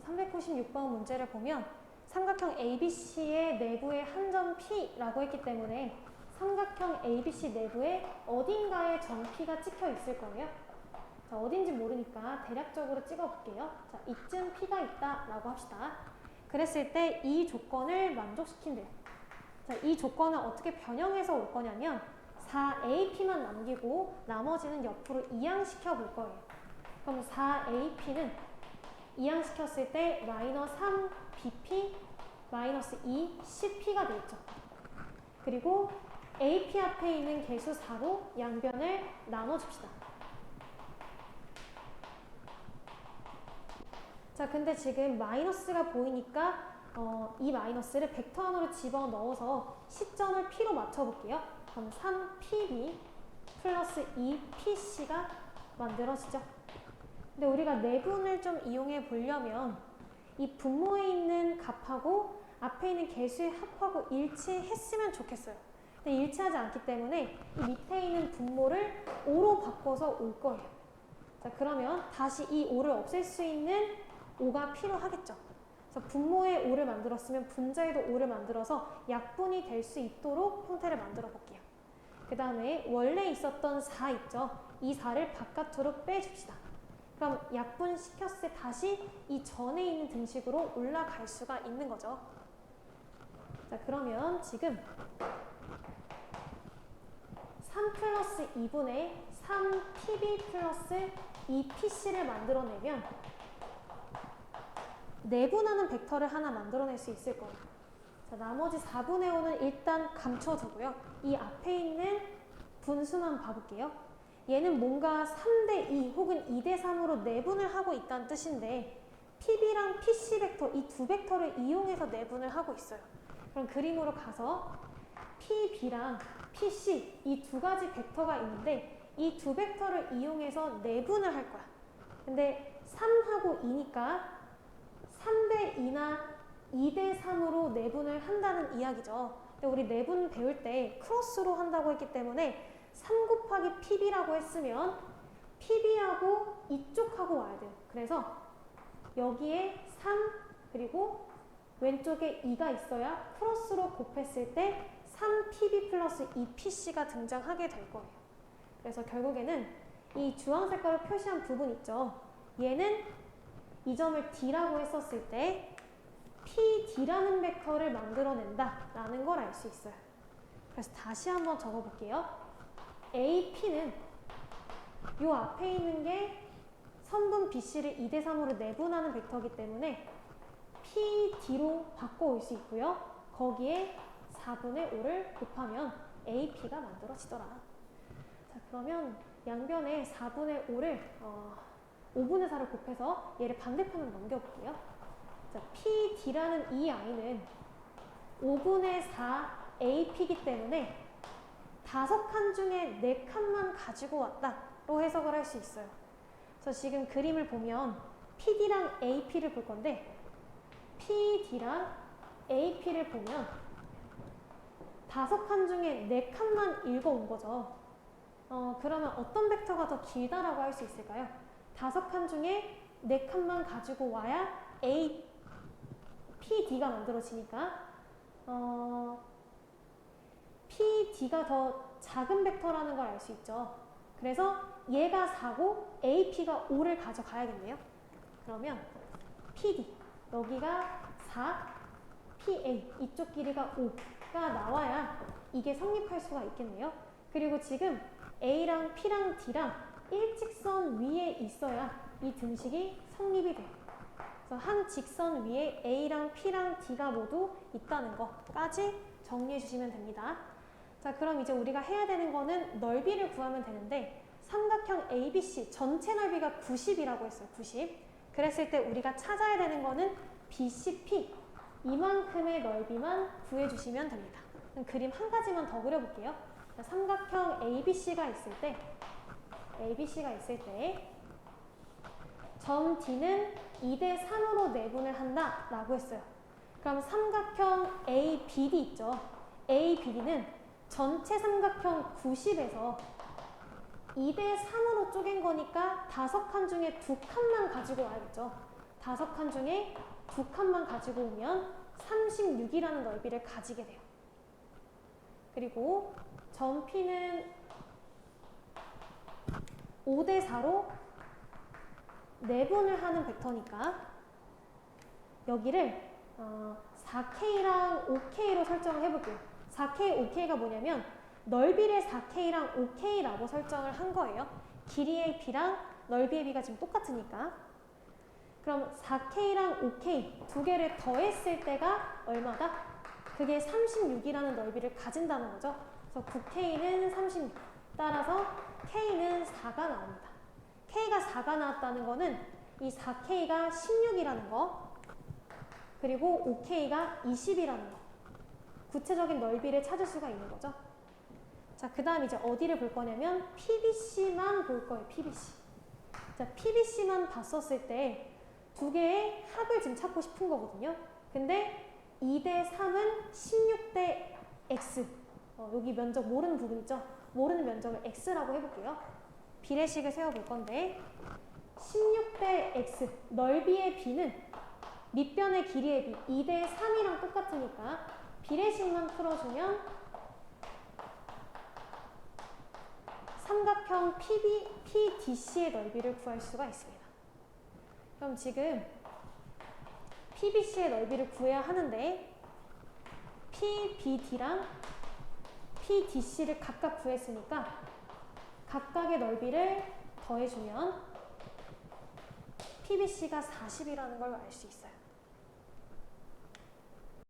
396번 문제를 보면 삼각형 ABC의 내부에 한 점 P라고 했기 때문에 삼각형 ABC 내부에 어딘가에 점 P가 찍혀 있을 거예요. 자, 어딘지 모르니까 대략적으로 찍어 볼게요. 자, 이쯤 P가 있다 라고 합시다. 그랬을 때 이 조건을 만족시킨대요. 자, 이 조건을 어떻게 변형해서 올 거냐면 4AP만 남기고 나머지는 옆으로 이항시켜 볼 거예요. 그럼 4AP는 이항시켰을 때 마이너스 3BP 마이너스 2CP가 되겠죠. 그리고 AP 앞에 있는 개수 4로 양변을 나눠줍시다. 자, 근데 지금 마이너스가 보이니까 이 마이너스를 벡터 안으로 집어넣어서 시점을 P로 맞춰볼게요. 그럼 3PB 플러스 2PC가 만들어지죠. 근데 우리가 내분을 좀 이용해 보려면 이 분모에 있는 값하고 앞에 있는 개수의 합하고 일치했으면 좋겠어요. 근데 일치하지 않기 때문에 이 밑에 있는 분모를 5로 바꿔서 올 거예요. 자, 그러면 다시 이 5를 없앨 수 있는 5가 필요하겠죠. 그래서 분모에 5를 만들었으면 분자에도 5를 만들어서 약분이 될 수 있도록 형태를 만들어 볼게요. 그 다음에 원래 있었던 4 있죠. 이 4를 바깥으로 빼줍시다. 그럼 약분시켰을 때 다시 이 전에 있는 등식으로 올라갈 수가 있는 거죠. 자, 그러면 지금 3 플러스 2분의 3PB 플러스 2PC를 만들어내면 내분하는 벡터를 하나 만들어낼 수 있을 거예요. 자, 나머지 4분의 5는 일단 감춰두고요. 이 앞에 있는 분수만 봐볼게요. 얘는 뭔가 3대2 혹은 2대3으로 내분을 하고 있다는 뜻인데 PB랑 PC 벡터 이 두 벡터를 이용해서 내분을 하고 있어요. 그럼 그림으로 가서 PB랑 PC 이 두 가지 벡터가 있는데 이 두 벡터를 이용해서 내분을 할 거야. 근데 3하고 2니까 3대2나 2대3으로 내분을 한다는 이야기죠. 근데 우리 내분 배울 때 크로스로 한다고 했기 때문에 3 곱하기 PB라고 했으면 PB하고 이쪽하고 와야 돼요. 그래서 여기에 3 그리고 왼쪽에 2가 있어야 크로스로 곱했을 때 3PB 플러스 2PC가 등장하게 될 거예요. 그래서 결국에는 이 주황 색깔로 표시한 부분 있죠. 얘는 이 점을 D라고 했었을 때 PD라는 벡터를 만들어낸다 라는 걸 알 수 있어요. 그래서 다시 한번 적어볼게요. AP는 요 앞에 있는 게 선분 BC를 2대3으로 내분하는 벡터이기 때문에 PD로 바꿔올 수 있고요. 거기에 4분의 5를 곱하면 AP가 만들어지더라. 자, 그러면 양변에 4분의 5를 5분의 4를 곱해서 얘를 반대편으로 넘겨볼게요. 자, PD라는 이 아이는 5분의 4 AP이기 때문에 5칸 중에 4칸만 가지고 왔다로 해석을 할 수 있어요. 그래서 지금 그림을 보면 PD랑 AP를 볼 건데 PD랑 AP를 보면 5칸 중에 4칸만 읽어온 거죠. 그러면 어떤 벡터가 더 길다라고 할 수 있을까요? 5칸 중에 4칸만 가지고 와야 PD가 만들어지니까 PD가 더 작은 벡터라는 걸 알 수 있죠. 그래서 얘가 4고 AP가 5를 가져가야겠네요. 그러면 PD, 여기가 4, PA, 이쪽 길이가 5가 나와야 이게 성립할 수가 있겠네요. 그리고 지금 A랑 P랑 D랑 일직선 위에 있어야 이 등식이 성립이 돼요. 그래서 한 직선 위에 A랑 P랑 D가 모두 있다는 것까지 정리해 주시면 됩니다. 자, 그럼 이제 우리가 해야 되는 거는 넓이를 구하면 되는데 삼각형 ABC 전체 넓이가 90이라고 했어요. 90. 그랬을 때 우리가 찾아야 되는 거는 BCP 이만큼의 넓이만 구해주시면 됩니다. 그럼 그림 한 가지만 더 그려볼게요. 자, 삼각형 ABC가 있을 때 점 D는 2대3으로 내분을 한다 라고 했어요. 그럼 삼각형 ABD 있죠. ABD는 전체 삼각형 90에서 2대3으로 쪼갠 거니까 5칸 중에 2칸만 가지고 와야겠죠. 5칸 중에 2칸만 가지고 오면 36이라는 넓이를 가지게 돼요. 그리고 점 P는 5대 4로 내분을 하는 벡터니까 여기를 4K랑 5K로 설정을 해볼게요. 4K, 5K가 뭐냐면 넓이를 4K랑 5K라고 설정을 한 거예요. 길이의 B랑 넓이의 B가 지금 똑같으니까. 그럼 4K랑 5K 두 개를 더했을 때가 얼마다? 그게 36이라는 넓이를 가진다는 거죠. 그래서 9K는 36. 따라서 K는 4가 나옵니다. K가 4가 나왔다는 거는 이 4K가 16이라는 거, 그리고 5K가 20이라는 거. 구체적인 넓이를 찾을 수가 있는 거죠. 자, 그 다음 이제 어디를 볼 거냐면 PBC만 볼 거예요. PBC. 자, PBC만 봤었을 때 두 개의 합을 지금 찾고 싶은 거거든요. 근데 2대 3은 16대 X. 여기 면적 모르는 부분 있죠? 모르는 면적을 X라고 해볼게요. 비례식을 세워볼 건데 16대 X. 넓이의 B는 밑변의 길이의 B 2대 3이랑 똑같으니까 비례식만 풀어주면 삼각형 PDC의 넓이를 구할 수가 있습니다. 그럼 지금 PBC의 넓이를 구해야 하는데 PBD랑 PDC를 각각 구했으니까 각각의 넓이를 더해주면 PBC가 40이라는 걸 알 수 있어요.